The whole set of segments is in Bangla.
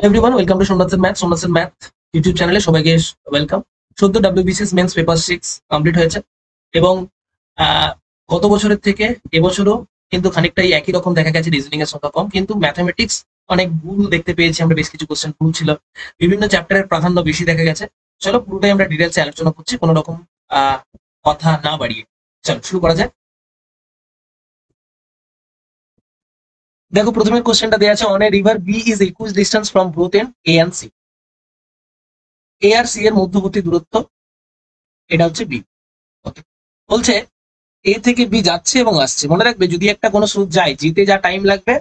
এভরিওয়ান, ওয়েলকাম টু সোমনাথের ম্যাথ ইউটিউব চ্যানেলে সবাইকে ওয়েলকাম। সদ্য ডাব্লিউবিসিএস মেন্স পেপার 6 কমপ্লিট হয়েছে এবং গত বছরের থেকে এবছরও কিন্তু খানিকটা একই রকম দেখা গেছে। রিজনিং এর সংখ্যা কম, কিন্তু ম্যাথমেটিক্স অনেক ভুল দেখতে পেয়েছি আমরা। বেশ কিছু কোশ্চেন ভুল ছিল, বিভিন্ন চ্যাপ্টারের প্রাধান্য বেশি দেখা গেছে। চলো পুরোটাই আমরা ডিটেলসে আলোচনা করছি, কোনো রকম কথা না বাড়িয়ে। চলো শুরু করা যায়। দেখো, প্রথমে কোশ্চেনটা দেওয়া আছে, on A river B is equidistant from both end A and C. A আর সি এর মধ্যবর্তী দূরত্ব, এটা হচ্ছে বি। ওকে, বলছে এ থেকে বি যাচ্ছে এবং আসছে। মনে রাখবে, যদি একটা কোনো স্রোত যায়, যেতে যা টাইম লাগবে,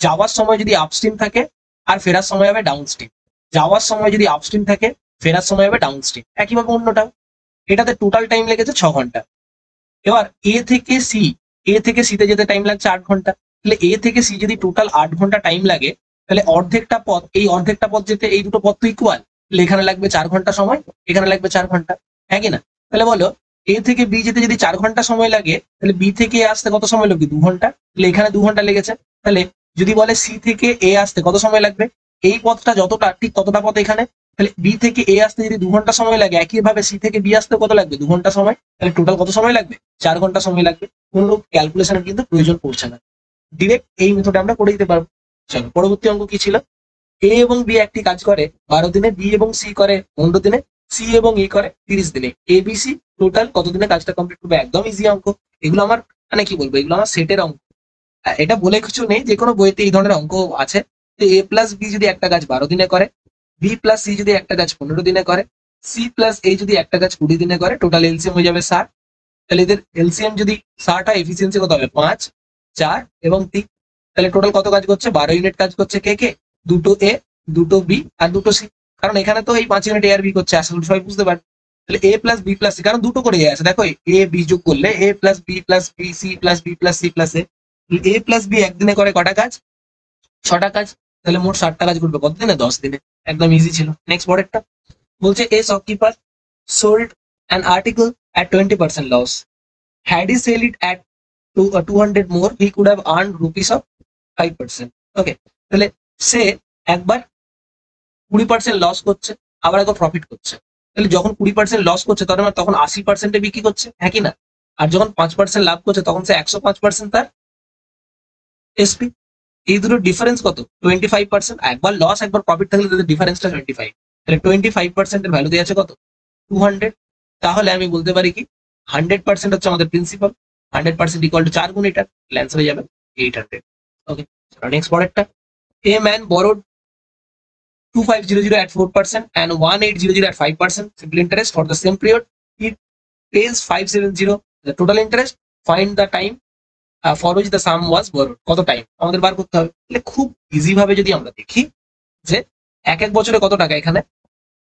যাওয়ার সময় যদি আপস্ট্রিম থাকে আর ফেরার সময় হবে ডাউন স্ট্রিম। যাওয়ার সময় যদি আপস্ট্রিম থাকে, ফেরার সময় হবে ডাউন স্ট্রিম। একইভাবে অন্যটা, এটাতে টোটাল টাইম লেগেছে 6 ঘন্টা। এবার এ থেকে সিতে যেতে টাইম লাগছে 8 ঘন্টা। তাহলে এ থেকে সি যদি টোটাল 8 ঘন্টা টাইম লাগে, তাহলে অর্ধেকটা পথ, এই অর্ধেকটা পথ যেতে এই দুটো পথ তো ইকুয়াল। তাহলে এখানে লাগবে 4 ঘন্টা সময়, এখানে লাগবে 4 ঘন্টা। হ্যাঁ কি না? তাহলে বলো, এ থেকে বি যেতে যদি 4 ঘন্টা সময় লাগে, তাহলে বি থেকে এ আসতে কত সময় লাগবে? 2 ঘন্টা। তাহলে এখানে 2 ঘন্টা লেগেছে। তাহলে যদি বলে সি থেকে এ আসতে কত সময় লাগবে, এই পথটা যতটা, ঠিক ততটা পথ এখানে। তাহলে বি থেকে এ আসতে যদি 2 ঘন্টা সময় লাগে, একইভাবে সি থেকে বি আসতে কত লাগবে? 2 ঘন্টা সময়। তাহলে টোটাল কত সময় লাগবে? 4 ঘন্টা সময় লাগবে। কোনো ক্যালকুলেশনের কিন্তু প্রয়োজন পড়ছে না, ডিরেক্ট এই মেথডে আমরা করে দিতে পারবো। চলো, পরবর্তী অঙ্ক কি ছিল? এ এবং বি একটি কাজ করে 12 দিনে, বি এবং সি করে 15 দিনে, সি এবং ই করে 30 দিনে। এ বি সি টোটাল কত দিনে কাজটা কমপ্লিট করবে? একদম ইজি অঙ্ক। এগুলো আমার, মানে কি বলবো, এগুলো আমার সেটের অঙ্ক। এটা বলে কিছু নেই, যে কোনো বইতে এই ধরনের অঙ্ক আছে। তো এ প্লাস বি যদি একটা কাজ 12 দিনে করে, বি প্লাস সি যদি একটা কাজ 15 দিনে করে, সি প্লাস এ যদি একটা কাজ 20 দিনে করে, টোটাল এলসিএম হয়ে যাবে 60। তাহলে এদের এলসিএম যদি 60 হয়, এফিসিয়েন্সি কত হবে? 5, 4 এবং 3। তাহলে টোটাল কত কাজ করছে? 12 ইউনিট কাজ করছে। কে কে? দুটো এ, দুটো বি আর দুটো সি। কারণ এখানে তো এই 5 ইউনিট এ আর বি করছে, আসলে সবাই বুঝতে পারে। তাহলে এ প্লাস বি প্লাস সি, কারণ দুটো করে এ আছে। দেখো, এ বি যোগ করলে A plus B plus B, C plus B plus C plus A. A plus B একদিনে করে কটা কাজ? 6টা কাজ। তাহলে মোট 60টা কাজ করবে কত দিনে? 10 দিনে। একদম ইজি ছিল। নেক্সট পরেরটা বলছে, এ shopkeeper sold an article at 20% loss. Had he sell it at 200 more, he could have earned rupees of 5%. ওকে, তাহলে সে একবার 20% লস করছে, আবার একবার প্রফিট করছে। তাহলে যখন 20% লস করছে, তখন 80%-এ বিক্রি করছে, হ্যাঁ কি না? আর যখন 5% লাভ করছে, তখন সে 105% তার এসপি। এই দুটো ডিফারেন্স কত? 25%। একবার লস একবার প্রফিট থাকলে তাদের ডিফারেন্সটা 25। তাহলে 25%-এর ভ্যালু দিয়ে আছে কত? 200। তাহলে আমি বলতে পারি কি, 100% হচ্ছে আমাদের প্রিন্সিপাল। 100% ইকুয়াল টু 4 গুণ এটা। অ্যান্সার হয়ে যাবে 800। ওকে, নেক্সট পরেরটা, a man borrowed 2500 at 4% and 1800 at 5% simple interest for the same period. He pays 570 the total interest. Find the time for which the sum was borrowed. কত টাইম আমাদের বার করতে হবে? তাহলে খুব ইজি ভাবে যদি আমরা দেখি যে এক এক বছরে কত টাকা, এখানে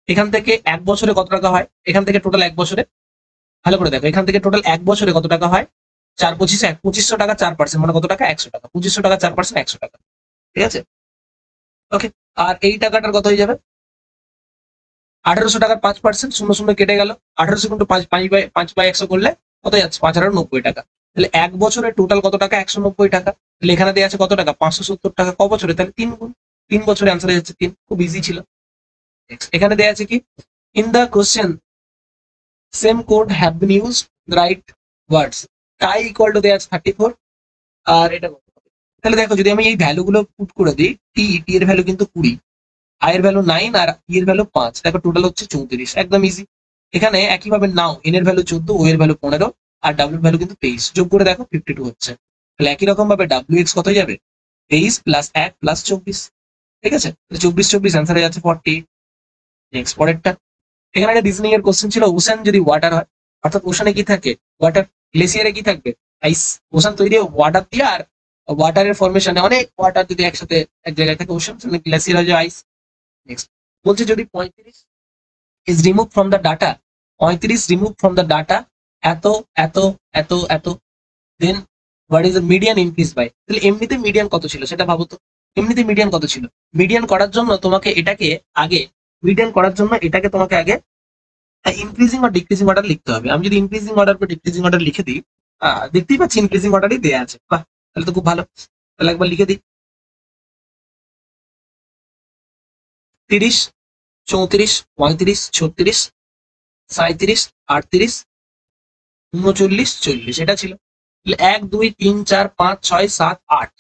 এখান থেকে 1 বছরে কত টাকা হয়, এখান থেকে টোটাল 1 বছরে, ভালো করে দেখো, এখান থেকে টোটাল 1 বছরে কত টাকা হয়? 4 25 2500 টাকা 4%, মানে কত টাকা? 100 টাকা। 2500 টাকা 4%, 100 টাকা। ঠিক আছে, ওকে। আর এই টাকাটার কত হয়ে যাবে? 1800 টাকার 5%, শূন্য শূন্য কেটে গেল। 1800 কিন্তু 5/100 করলে কত যাচ্ছে? 5090 টাকা। তাহলে 1 বছরে টোটাল কত টাকা? 190 টাকা। তাহলে এখানে দেওয়া আছে কত টাকা? 570 টাকা। ক বছরে? তাহলে 3 গুণ। 3 বছরে অ্যান্সার হয়ে যাচ্ছে 3। খুব ইজি ছিল। এখানে দেওয়া আছে কি, in the question same code have been use right words. Tie equal to দেওয়া আছে 34। আর এটা কত হবে? তাহলে দেখো, যদি আমি এই ভ্যালু গুলো পুট করে দিই, টি এর ভ্যালু কিন্তু 20, আই এর ভ্যালু 9 আর ই এর ভ্যালু 5, দেখো টোটাল হচ্ছে 34। একদম ইজি। এখানে একইভাবে নাও, এন এর ভ্যালু 14, ও এর ভ্যালু 15 আর ডাব্লিউ এর ভ্যালু কিন্তু 23, যোগ করে দেখো 52 হচ্ছে। তাহলে একই রকম ভাবে ডাব্লিউ এক্স কত হয়ে যাবে? 23 প্লাস 1 প্লাস 24। ঠিক আছে, 24 অ্যান্সার হয়ে যাচ্ছে 48। নেক্সট পরেরটা, এখানে একটা রিজনিং এর কোশ্চেন ছিল, ওশান যদি ওয়াটার হয়, অর্থাৎ ওশানে কি থাকে? ওয়াটার। গ্লেসিয়ারে কি থাকবে? আইস। ওশান তৈরি ওয়াটার দিয়ে, আর ওয়াটারের ফরমেশনে অনেক ওয়াটার যদি একসাথে এক জায়গায় থাকে, ওশান, গ্লেসিয়ার হয়ে যায় আইস। নেক্সট বলছে, যদি 35 is removed from the data, 35 removed from the data এত এত এত এত, then what is the median increase by. তাহলে এমনিতে মিডিয়ান কত ছিল সেটা ভাবো তো। এমনিতে মিডিয়ান কত ছিল? মিডিয়ান করার জন্য তোমাকে এটাকে আগে, মিডিয়ান করার জন্য এটাকে তোমাকে আগে ইনক্রিজিং আর ডিক্রিজিং অর্ডার লিখতে হবে। আমি যদি ইনক্রিজিং অর্ডার বা ডিক্রিজিং অর্ডার লিখে দিই, দেখতেই পাচ্ছি ইনক্রিজিং অর্ডারই দেওয়া আছে। বাহ, তাহলে তো খুব ভালো। তাহলে একবার লিখে দিই, 30, 34, 35, 36, 37, 38, 39, 40 এটা ছিল। 1, 2, 3, 4, 5, 6, 7, 8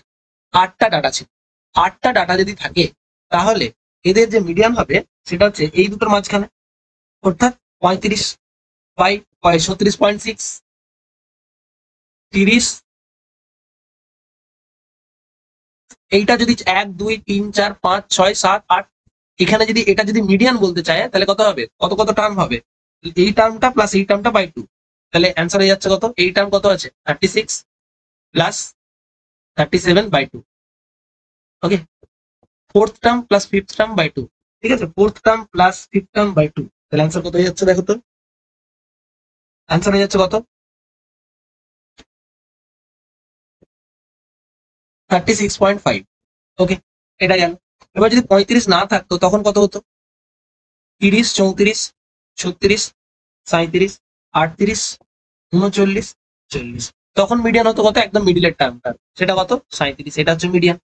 8টা ডাটা ছিল। 8টা ডাটা যদি থাকে তাহলে এদের যে মিডিয়ান হবে সেটা হচ্ছে এই দুটোর মাঝখানে, অর্থাৎ 35 বাই 36.6, 30, এইটা যদি 1, 2, 3, 4, 5, 6, 7, 8 এখানে যদি এটা যদি মিডিয়ান বলতে চায় তাহলে কত হবে, কত কত টার্ম হবে, এই টার্মটা প্লাস এই টার্মটা বাই 2, তাহলে অ্যান্সার হয়ে যাচ্ছে কত, এই টার্ম কত আছে 36 plus 37/2। Okay, fourth term plus fifth term by 2, ঠিক আছে, fourth term plus fifth term by 2, তাহলে অ্যান্সার কত হয়ে যাচ্ছে দেখো তো, অ্যান্সার হয়ে যাচ্ছে কত 36.5। ওকে, এটা গেল। এবার যদি 35 না থাকতো তখন কত হতো, 30, 34, 36, 37, 38, 39, 40, তখন মিডিয়ান হতো কত, একদম মিডিলের টার্মটা সেটা কত 37, এটা হচ্ছে মিডিয়ান।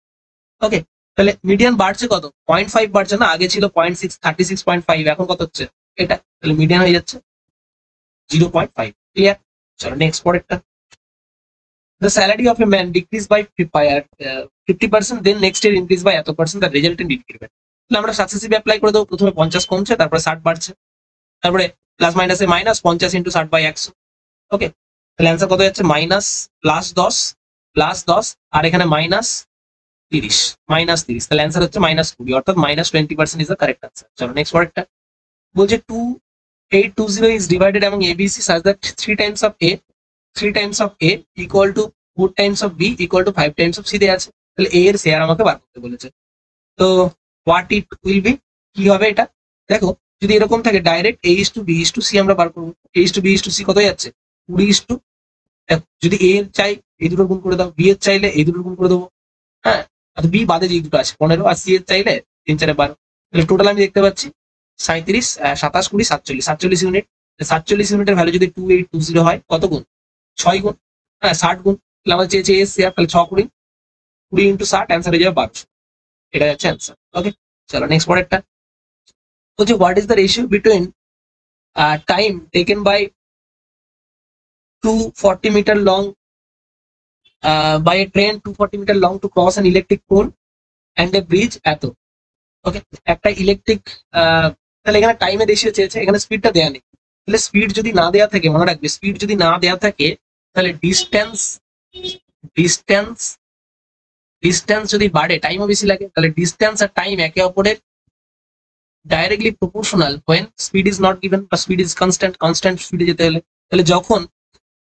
ওকে, তাহলে মিডিয়ান বাড়ছে কত, 0.5 বাড়ছে না, আগে ছিল 0.6, 36.5, এখন কত হচ্ছে এটা, তাহলে মিডিয়ান হয়ে যাচ্ছে 0.5। ক্লিয়ার? চলো নেক্সট পরেরটা। The salary of a man decreased by 50%, then next year increase by এত percent, the resultant increment। তাহলে আমরা সাকসেসিভ অ্যাপ্লাই করে দেবো, প্রথমে 50 কমছে, তারপরে 60 বাড়ছে, তারপরে প্লাস মাইনাসে মাইনাস 50 ইন্টু 60 বাই 100। ওকে, তাহলে অ্যান্সার কত যাচ্ছে, মাইনাস প্লাস 10 আর এখানে -30, তাহলে অ্যান্সার হচ্ছে -20, অর্থাৎ -20% ইজ দ্য কারেক্ট অ্যান্সার। চলো নেক্সট পরেরটা। বলছে 2820 is divided among ABC such that 3 times of A equal to 4 times of B equal to 5 times of C দেয়া আছে। তাহলে A এর শেয়ার আমাকে বার করতে বলেছে, তো হোয়াট ইট উইল বি, কি হবে এটা, দেখো যদি এরকম থাকে ডাইরেক্ট A/B/C আমরা বার করবো। A/B/C কত যাচ্ছে 20, যদি A এর চাই এই দুটোর গুণ করে দাও, B এর চাইলে এই দুটোর গুণ করে দেবো, হ্যাঁ, আর B বাদে যে দুটো আছে 15, আর C এর চাইলে 3, 4, 12, তাহলে টোটাল আমি দেখতে পাচ্ছি 37, 27, 20, 47 ইউনিট। 47 ইউনিটের ভ্যালু যদি 2820 হয় কত গুণ, 6 গুণ, হ্যাঁ 60 গুণ, তাহলে আমাদের চেয়েছে এস শেয়ার, তাহলে 6 20 ইন্টু 60, অ্যান্সার হয়ে যাবে 1200, এটা যাচ্ছে অ্যান্সার। ওকে, চলো নেক্সট পরেরটা। বলছি what is the ratio between time taken by 240 meter long by a train 240 meter long to cross an electric pole and a bridge এত। ওকে, একটা ইলেকট্রিক, তাহলে এখানে টাইমে রেশিও চেয়েছে, এখানে স্পিডটা দেয়া নেই, তাহলে স্পিড যদি না দেয়া থাকে, মনে রাখবে স্পিড যদি না দেয়া থাকে তাহলে ডিস্টেন্স যদি বাড়ে টাইমও বেশি লাগে, তাহলে ডিস্টেন্স আর টাইম একে অপরের directly proportional when speed is not given বা speed is constant স্পিডে যেতে হলে। তাহলে যখন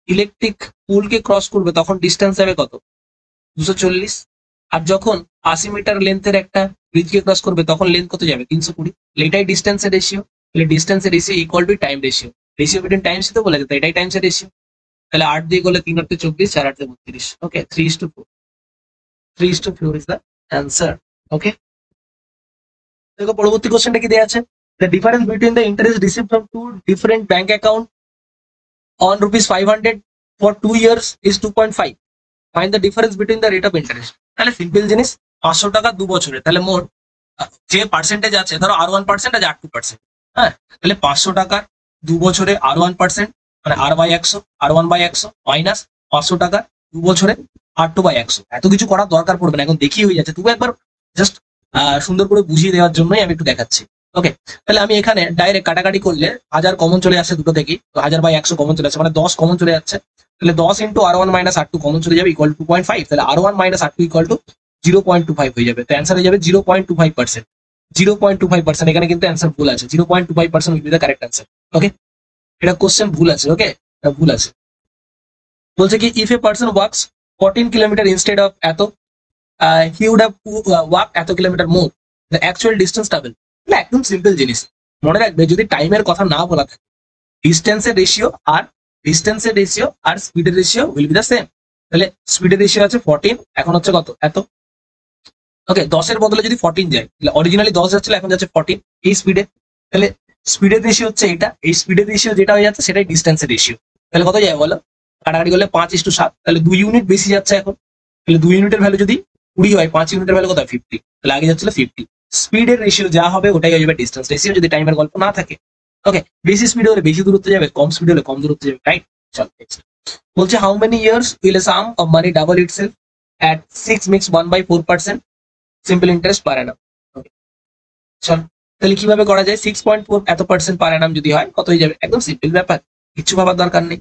ইলেকট্রিক পোলকে ক্রস করবে তখন ডিস্টেন্স যাবে কত 240, আর যখন 80 মিটার লেন্থের একটা ব্রিজকে ক্রস করবে তখন লেন্থ কত যাবে 320, এটাই ডিস্টেন্সের রেশিও। তাহলে ডিস্টেন্সের ratio equal to time ratio between times তো বলে যেত, এটাই টাইমসের রেশিও। তাহলে 8 দিয়ে করলে 3 8 24, 4 8 32। Okay, 3:4 is the answer. Okay, দেখো পরবর্তী কোশ্চেনটা কি দেয়া আছে, the difference between the interest received from 2 different bank account on ₹500 for 2 years is 2.5, find the difference between the rate of interest। তাহলে সিম্পল জিনিস, 500 টাকা 2 বছরে, তাহলে মোট যে পার্সেন্টেজ আছে ধরো R1% আর R2%, হ্যাঁ, তাহলে 500 টাকা 2 বছরে R1%, মানে R/100, R1/100 মাইনাস 500 টাকা 2 বছরে R2/100। এত কিছু করার দরকার পড়বে না, এখন দেখিয়ে হয়ে যাচ্ছে, তবু একবার জাস্ট সুন্দর করে বুঝিয়ে দেওয়ার জন্যই আমি একটু দেখাচ্ছি। ওকে, তাহলে আমি এখানে ডাইরেক্ট কাটাকাটি করলে 1000 কমন চলে আসে দুটো থেকে, তো 1000/100 কমন চলে আসে, মানে 10 কমন চলে যাচ্ছে, তাহলে 10 into R1 minus R2 common চলে যাবে ইকুয়াল টু 2.5, তাহলে R1 minus R2 equal to 0.25 হয়ে যাবে, তো অ্যান্সার হয়ে যাবে 0.25%। 0.25%, এখানে কিন্তু অ্যান্সার ভুল আছে, 0.25% will be the correct answer. Okay, এটা কোশ্চেন ভুল আছে, ওকে, এটা ভুল আছে। বলছে কি if a person works 14 kilometre instead of এত, হি উড হ্যাভ ওয়াক এত kilometre more, the actual distance travel. একদম সিম্পল জিনিস, মনে রাখবে যদি টাইমের কথা না বলা থাকে, ডিস্টেন্সের রেশিও আর স্পিডের ratio will be the same. তাহলে স্পিডের রেশিও আছে 14, এখন হচ্ছে কত এত। ওকে, 10 এর বদলে যদি 14 যায়, তাহলে অরিজিনালি 10 যাচ্ছিল, এখন যাচ্ছে 14 এই স্পিডে, তাহলে স্পিডের রেশিও হচ্ছে এটা, এই স্পিডের রেশিও যেটা হয়ে যাচ্ছে সেটাই ডিস্টেন্সের রেশিও। তাহলে কত যায় বলো, কাটাকাটি করলে 5:7, তাহলে 2 ইউনিট বেশি যাচ্ছে এখন, তাহলে 2 ইউনিটের ভ্যালু যদি 20 হয়, 5 ইউনিটের ভ্যালু কত হয় 50, তাহলে আগে যাচ্ছিল 50, স্পিডের রেশিও যা হবে ওটাই হয়ে যাবে ডিস্টেন্স রেশিও, যদি টাইমের গল্প না থাকে। ওকে, বেশি স্পিড হলে বেশি দূরত্ব যাবে, কম স্পিড হলে কম দূরত্ব যাবে, রাইট? চল নেক্সট বলছে how many years will a sum of money double itself at 6 মিক্স 1/4% simple interest per annum. Okay, চল তাহলে কিভাবে করা যায়? 6.4 এত পার্সেন্ট পার অ্যানাম যদি হয় কত হয়ে যাবে? একদম সিম্পল ব্যাপার, কিছু ভাবার দরকার নেই,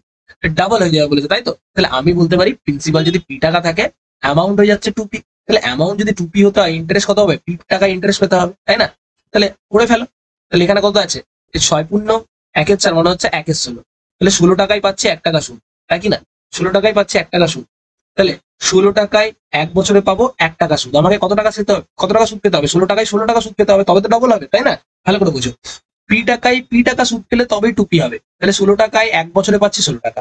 ডাবল হয়ে যাবে বলেছে, তাই তো? তাহলে আমি বলতে পারি প্রিন্সিপাল যদি পি টাকা থাকে, অ্যামাউন্ট হয়ে যাচ্ছে 2p, তাহলে অ্যামাউন্ট যদি 2p হতে হয় ইন্টারেস্ট কত হবে? p টাকা ইন্টারেস্ট পেতে হবে, তাই না? তাহলে করে ফেলো। তাহলে এখানে কত আছে? 6 পূর্ণ 1/4 মানে হচ্ছে 1/16, তাহলে 16 টাকায় পাচ্ছি 1 টাকা সুদ, তাই কি না? 16 টাকায় পাচ্ছি 1 টাকা সুদ, তাহলে 16 টাকায় 1 বছরে পাবো 1 টাকা সুদ। আমাকে কত টাকা পেতে হবে? কত টাকা সুদ পেতে হবে? 16 টাকায় 16 টাকা সুদ পেতে হবে, তবে তো ডবল হবে, তাই না? ভালো করে বুঝো, পি টাকায় পি টাকা সুদ পেলে তবেই 2p হবে। তাহলে 16 টাকায় 1 বছরে পাচ্ছি 16 টাকা।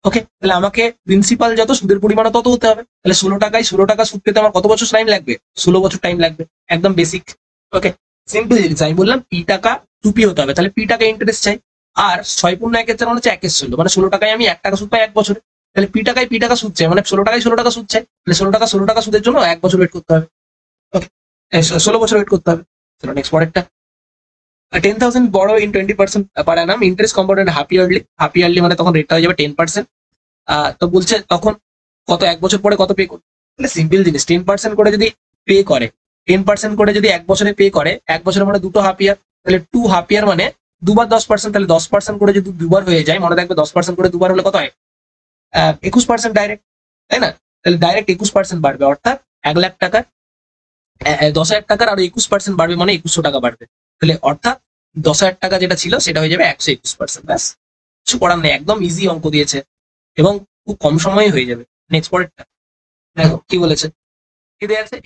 ওকে, তাহলে আমাকে প্রিন্সিপাল যত সুদের পরিমাণ তত হতে হবে। তাহলে 16 টাকায় 16 টাকা সুদ পেতে আমার কত বছর টাইম লাগবে? 16 বছর টাইম লাগবে, একদম বেসিক। ওকে, সিম্পল জিনিস। আমি বললাম পি টাকা 2p হতে হবে, তাহলে পি টাকা ইন্টারেস্ট চাই। আর 6 পূর্ণ 1/4 মানে হচ্ছে 1/16, মানে 16 টাকায় আমি 1 টাকা সুদ পাই 1 বছরে। তাহলে পি টাকায় পি টাকা সুদ চাই, মানে 16 টাকায় 16 টাকা সুদ চাই, তাহলে 16 টাকা সুদের জন্য 1 বছর ওয়েট করতে হবে। ওকে, 16 বছর ওয়েট করতে হবে। চলো নেক্সট পরেরটা। 10,000 borrow in 20% per annum, interest compounded half yearly, half yearly মানে তখন রেটটা হয়ে যাবে 10%। তো বলছে তখন কত 1 বছর পরে কত পে করবে? তাহলে সিম্পল জিনিস, 10% করে যদি পে করে, 10% করে যদি 1 বছরে পে করে, 1 বছরের মানে 2 হাফ ইয়ার, তাহলে 2 হাফ ইয়ার মানে দুবার 10%, তাহলে 10% করে যদি দুবার হয়ে যায়, মনে রাখবে 10% করে দুবার হলে কত হয়? 21% ডাইরেক্ট, তাই না? তাহলে ডাইরেক্ট 21% বাড়বে, অর্থাৎ 1 লাখ টাকার 10,000 টাকার আরো 21% বাড়বে, মানে 2100 টাকা বাড়বে। তাহলে অর্থাৎ 10,000 টাকা যেটা ছিল সেটা হয়ে যাবে 121%। ব্যাস, কিছু করার নেই, একদম ইজি অঙ্ক দিয়েছে এবং খুব কম সময়ে হয়ে যাবে। নেক্সট পরেরটা দেখো কি বলেছে, কি দেয়া আছে?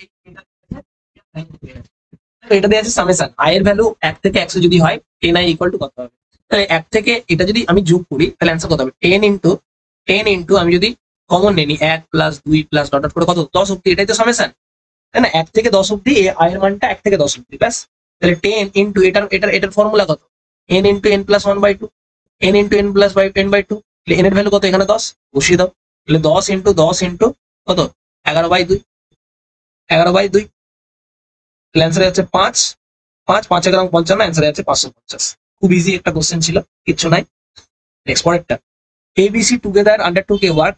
এটা দেয়া আছে সামেশন আয়ের ভ্যালু 1 থেকে 100 যদি হয় 10i ইকুয়াল টু কত হবে? তাহলে 1 থেকে এটা যদি আমি যোগ করি তাহলে অ্যান্সার কত হবে? 10 ইন্টু আমি যদি কমন নেই 1 প্লাস 2 প্লাস ডট ডট করে কত 10 অব্দি, এটাই তো সামেশন, তাই না? 1 থেকে 10 অব্দি আয়ের মানটা 1 থেকে 10 অব্দি, ব্যাস। তাহলে 10 ইন্টু এটার ফর্মুলা কত? n into n plus 1/2, n into n plus n/2, তাহলে n এর ভ্যালু কত? এখানে 10 বসিয়ে দাও। তাহলে 10 ইন্টু কত? 11/2, 11/2। তাহলে অ্যান্সার হচ্ছে 5, 5 11 55, অ্যান্সার হচ্ছে 550। খুব ইজি একটা কোশ্চেন ছিল, কিচ্ছু নাই। নেক্সট পরেরটা, ABC together undertook a work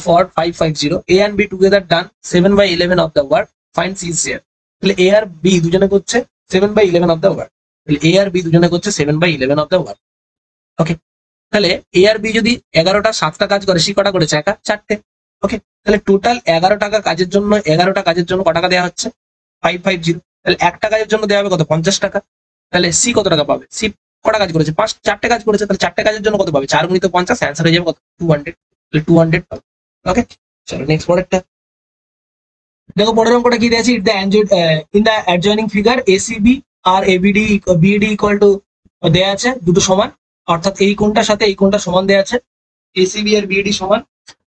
for 550, A and B together done 7/11 of the work, find C's share। তাহলে A আর B দুজনে করছে 7/11 of the work, তাহলে A আর B দুজনে করছে 7/11 of the work। ওকে, তাহলে A আর B যদি 11টা 7টা কাজ করে, সে কটা করেছে? একা 4টে। ওকে, তাহলে টোটাল 11টা কাজের জন্য কত টাকা দেওয়া হচ্ছে? 550। তাহলে একটা কাজের জন্য দেওয়া হবে কত? 50 টাকা। তাহলে সি কত টাকা পাবে? সি কটা কাজ করেছে? 4টে কাজ করেছে, তাহলে 4টে কাজের জন্য কত পাবে? 4 গুণিত 50, অ্যান্সার হয়ে যাবে কত? 200। তাহলে 200 পাবে। ওকে, চলো নেক্সট পরেরটা দেখো। পরের অঙ্কটা কি দিয়েছে? In the adjoining figure ACB আর এবিডি বিডি ইকুয়াল টু দেয়া আছে দুটো সমান, অর্থাৎ এই কোণটার সাথে এই কোণটা সমান দেয়া আছে, এসিবি আর বিডি সমান।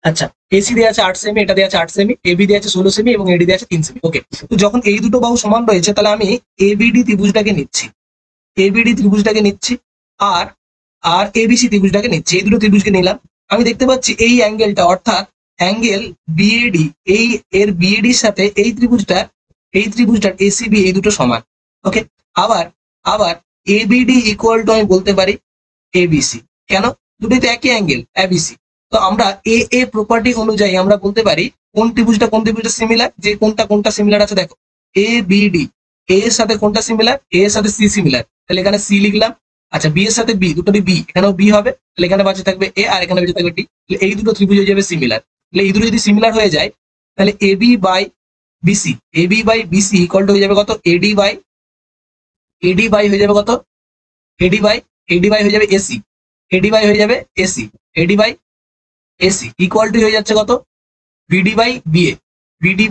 আচ্ছা, এসি দেয়া আছে 8 সেমি, এটা দেয়া আছে 8 সেমি, এবি দেয়া আছে 16 সেমি এবং এডি দেয়া আছে 3 সেমি। ওকে, তো যখন এই দুটো বাহু সমান রয়েছে তাহলে আমি এবিডি ত্রিভুজটাকে নিচ্ছি, আর আর এবিসি ত্রিভুজটাকে নিচ্ছি। এই দুটো ত্রিভুজকে নিলাম, আমি দেখতে পাচ্ছি এই অ্যাঙ্গেলটা, অর্থাৎ অ্যাঙ্গেল বিএডি, এর বিএডির সাথে এই ত্রিভুজটার এসিবি, এই দুটো সমান। ওকে, আবার এবিডি ইকুয়াল টু আমি বলতে পারি এবিসি। কেন? দুটোই তো একই অ্যাঙ্গেল এবিসি। তো আমরা এ প্রপার্টি অনুযায়ী আমরা বলতে পারি কোন ত্রিভুজটা সিমিলার, যে কোনটা সিমিলার আছে। দেখো এ বিডি, এ এর সাথে কোনটা সিমিলার? এ এর সাথে সি সিমিলার, তাহলে এখানে সি লিখলাম। আচ্ছা, বি এর সাথে বি, দুটোরই বি, এখানেও বি হবে, তাহলে এখানে বাঁচে থাকবে এ আর এখানে বেঁচে থাকবে ডি। তাহলে এই দুটো ত্রিভুজ হয়ে যাবে সিমিলার। তাহলে এই দুটো যদি সিমিলার হয়ে যায় তাহলে AB by BC equal to হয়ে যাবে কত? এডি বাই হয়ে যাবে কত? এডি বাই হয়ে যাবে এসি, হয়ে যাবে এসি, ইকুয়াল টু হয়ে যাচ্ছে কত? BD by BA, BD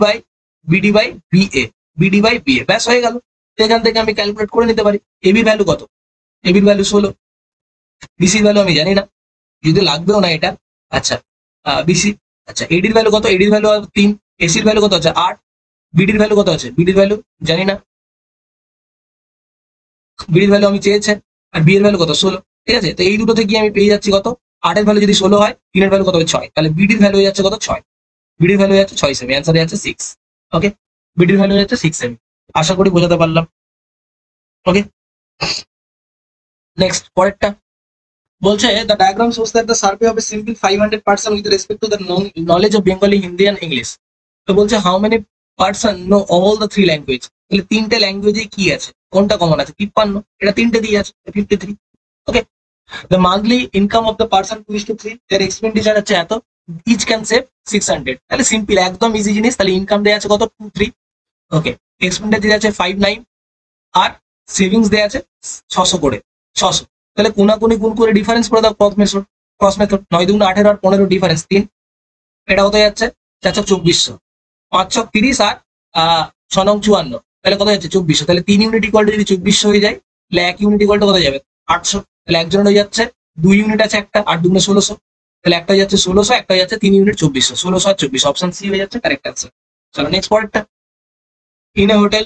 by BA. ব্যাস হয়ে গেল। এখান থেকে আমি ক্যালকুলেট করে নিতে পারি এবির ভ্যালু কত। এবির ভ্যালু 16, বিসির ভ্যালু আমি জানি না, যদি লাগবেও না এটা। আচ্ছা, বিসি, আচ্ছা এডির ভ্যালু কত? এডির ভ্যালু 3, এসির ভ্যালু কত আছে? 8, বিডির ভ্যালু কত আছে? বিডির ভ্যালু জানি না, বিডির ভ্যালু আমি চেয়েছে, আর বি এর ভ্যালু কত? 16। ঠিক আছে, তো এই দুটো থেকে আমি পেয়ে যাচ্ছি কত? 8 এর ভ্যালু যদি 16 হয়, 3 এর ভ্যালু কত হবে? 6, তাহলে বিডির ভ্যালু হয়ে যাচ্ছে কত? 6, বিডির ভ্যালু হয়ে যাচ্ছে 6 সেমি, অ্যান্সার হয়ে যাচ্ছে 6। ওকে, বিডির ভ্যালু হয়ে যাচ্ছে 6 সেমি। আশা করি বোঝাতে পারলাম। ওকে, নেক্সট পরেরটা বলছে the diagram shows that the survey of a sample 500 person with respect to the knowledge of Bengali, Hindi and English. তো বলছে how many person know all the three language. তাহলে তিনটে ল্যাঙ্গুয়েজে কি আছে, কোনটা কমন আছে? 53, এটা তিনটে দিয়ে আছে 53। ওকে, the monthly income of the person 2:3, their expenditure হচ্ছে এত, each can save 600। তাহলে সিম্পল একদম ইজি জিনিস। তাহলে ইনকাম দেওয়া আছে কত? 23। ওকে, এক্সপেন্ডিচার দেওয়া আছে 59, আর সেভিংস দেওয়া আছে 600 করে, 600। তাহলে কোনাকুনি গুণ করে ডিফারেন্স করে দাও, ক্রস মেথড। 9 দুগুণ 18 আর 15 ডিফারেন্স 3, এটা হতে যাচ্ছে 42400। 5 ছক 30 আর 6 নং 54, তাহলে কত যাচ্ছে? 2400। তাহলে 3 ইউনিট ইকুয়াল টু যদি 2400 হয়ে যায়, তাহলে 1 ইউনিট ইকুয়াল টু কত যাবে? 800। তাহলে একজনের হয়ে যাচ্ছে 2 ইউনিট আছে একটা, 8 দুগুণে 1600, তাহলে একটা হয়ে যাচ্ছে 1600, একটা হয়ে যাচ্ছে 3 ইউনিট 2400, 1600 আর 2400, অপশন সি হয়ে যাচ্ছে কারেক্ট অ্যান্সার। চলো নেক্সট পরেরটা, in a hotel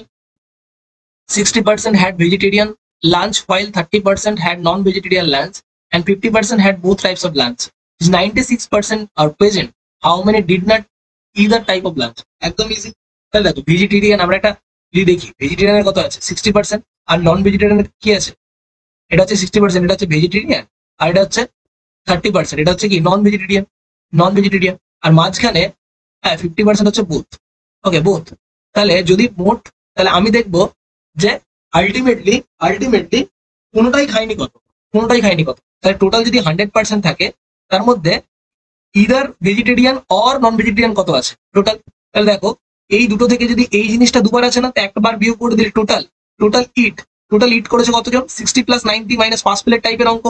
60% had vegetarian lunch while 30% had non-vegetarian lunch and 50% had both types of lunch. 96% are present. How many did not either type of lunch? একদম ইজি। তাহলে দেখো ভেজিটেরিয়ান আমরা একটা যদি দেখি, ভেজিটেরিয়ানের কত আছে? 60%, আর নন ভেজিটেরিয়ানের কি আছে? এটা হচ্ছে 60%, এটা হচ্ছে ভেজিটেরিয়ান, আর এটা হচ্ছে 30%, এটা হচ্ছে কি? নন ভেজিটেরিয়ান। আর মাঝখানে 50% হচ্ছে বোথ। ওকে, বোথ। তাহলে যদি মোট, তাহলে আমি দেখবো যে আলটিমেটলি কোনোটাই খায়নি কত। তাহলে টোটাল যদি 100% থাকে, তার মধ্যে either vegetarian or non vegetarian কত আছে টোটাল। তাহলে দেখো এই দুটো থেকে যদি এই জিনিসটা দুবার আছে না, তো একবার বিয়োগ করে দিলে টোটাল ইট করেছে কতজন? 60 + 90 - ফার্স্ট প্লেট টাইপের অঙ্ক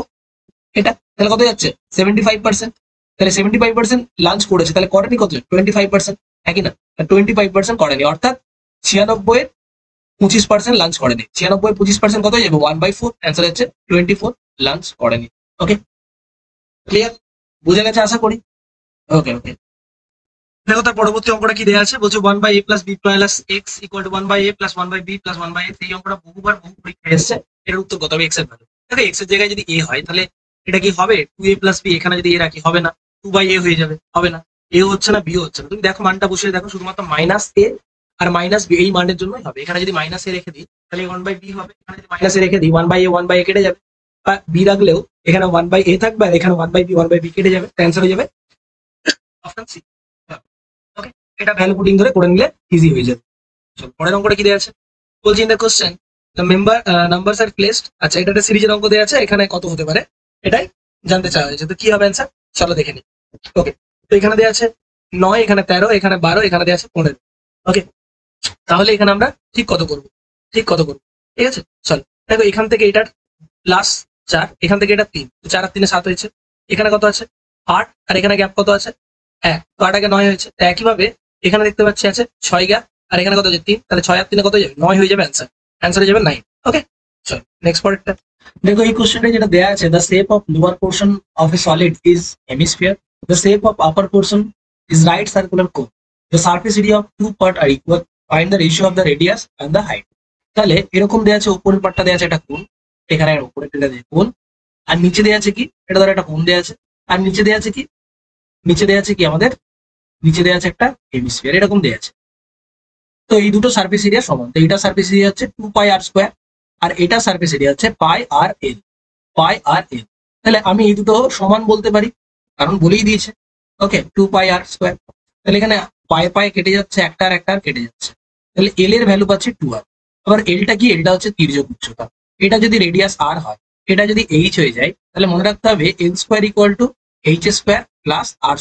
এটা। তাহলে কত যাচ্ছে? 75%। তাহলে 75% লাঞ্চ করেছে, তাহলে করেনি কত? 25%, একই না? 25% করেনি, অর্থাৎ 96 25% লাঞ্চ করেনি। 96 25% কত হয়ে যাবে? 1/4। অ্যান্সার হচ্ছে 24 লাঞ্চ করেনি। ওকে, ক্লিয়ার? বুঝে গেছে আশা করি। ওকে, দেখো তার পরবর্তী অঙ্কটা কি দেওয়া আছে, বলছে 1/a + b + x = 1/a + 1/b + 1/x। এই অঙ্কটা বহু পরীক্ষায় এসেছে। এর উত্তর কত হবে? x এর ভ্যালু। দেখো x এর জায়গায় যদি a হয়, তাহলে এটা কি হবে? 2a + b। এখানে যদি a রাখি হবে না, 2/a হয়ে যাবে, হবে না। a হচ্ছে না, b হচ্ছে না। তুমি দেখো মানটা বসিয়ে দেখো, শুধুমাত্র -a আর -b এই মানের জন্যই হবে। এখানে যদি -a রেখে দিই, তাহলে 1/b হবে। এখানে যদি -a রেখে দিই, 1/a কেটে যাবে, বা b রাখলেও এখানে 1/a থাকবে, আর এখানে 1/b কেটে যাবে। অ্যান্সার হয়ে যাবে অপশন সি। ওকে, এটা ভ্যালু পুটিং ধরে করে নিলে ইজি হয়ে যাবে। চলো পরের অঙ্কটা কি দেওয়া আছে, বলছি in the question the numbers R placed. আচ্ছা, এটা একটা সিরিজের অঙ্ক দেওয়া আছে, এখানে কত হতে পারে এটাই জানতে চাওয়া হয়েছে। তো কি হবে অ্যান্সার, চলো দেখে নিই। ওকে, তো এখানে দেওয়া আছে 9, এখানে 13, এখানে 12, এখানে দেওয়া আছে 15। ওকে, তাহলে এখানে আমরা ঠিক কত করবো? ঠিক আছে, চলো দেখো এখান থেকে এটার প্লাস 4, এখান থেকে এটা 3, 4 আর 3 7 হয়েছে। এখানে কত আছে? 8, আর এখানে গ্যাপ কত আছে? 1, তো 8 আগে 9 হয়েছে। তো একইভাবে এখানে দেখতে পাচ্ছি আছে 6 গ্যাপ, আর এখানে কত আছে? 3, তাহলে 6 আর 3 কত হয়ে যাবে? 9 হয়ে যাবে। অ্যান্সার হয়ে যাবে 9। ওকে, চলো নেক্সট পরেরটা দেখো। এই কোশ্চেনটা যেটা দেওয়া আছে, the shape of lower portion of a solid is hemisphere, the shape of upper portion is right circular cone, the surface area of two part are equal, find the ratio of the radius and the height. তাহলে এরকম দেওয়া আছে, উপরের পার্টটা দেওয়া আছে একটা কোণ, এখানে উপরের দিকে কোণ, আর নিচে দেওয়া আছে কি? এটা ধরো একটা কোণ দেওয়া আছে, আর নিচে দেওয়া আছে কি? আমাদের নিচে দেওয়া আছে একটা হেমিস্ফিয়ার, এরকম দেওয়া আছে। তো এই দুটো সারফেস এরিয়া সমান। তো এটা সারফেস এরিয়া হচ্ছে 2πr², আর এটা সারফেস এরিয়া হচ্ছে πr/l। তাহলে আমি এই দুটো সমান বলতে পারি, কারণ বলেই দিয়েছে। ওকে, 2πr²। তাহলে এখানে পায়ে কেটে যাচ্ছে, একটা আর একটা আর কেটে যাচ্ছে, তাহলে এল এর ভ্যালু পাচ্ছি 2r। আবার এলটা কি? এলটা হচ্ছে তির্যক উচ্চতা। এটা যদি রেডিয়াস r হয়, এটা যদি h হয়ে যায়, তাহলে মনে রাখতে হবে l² = h² + r²।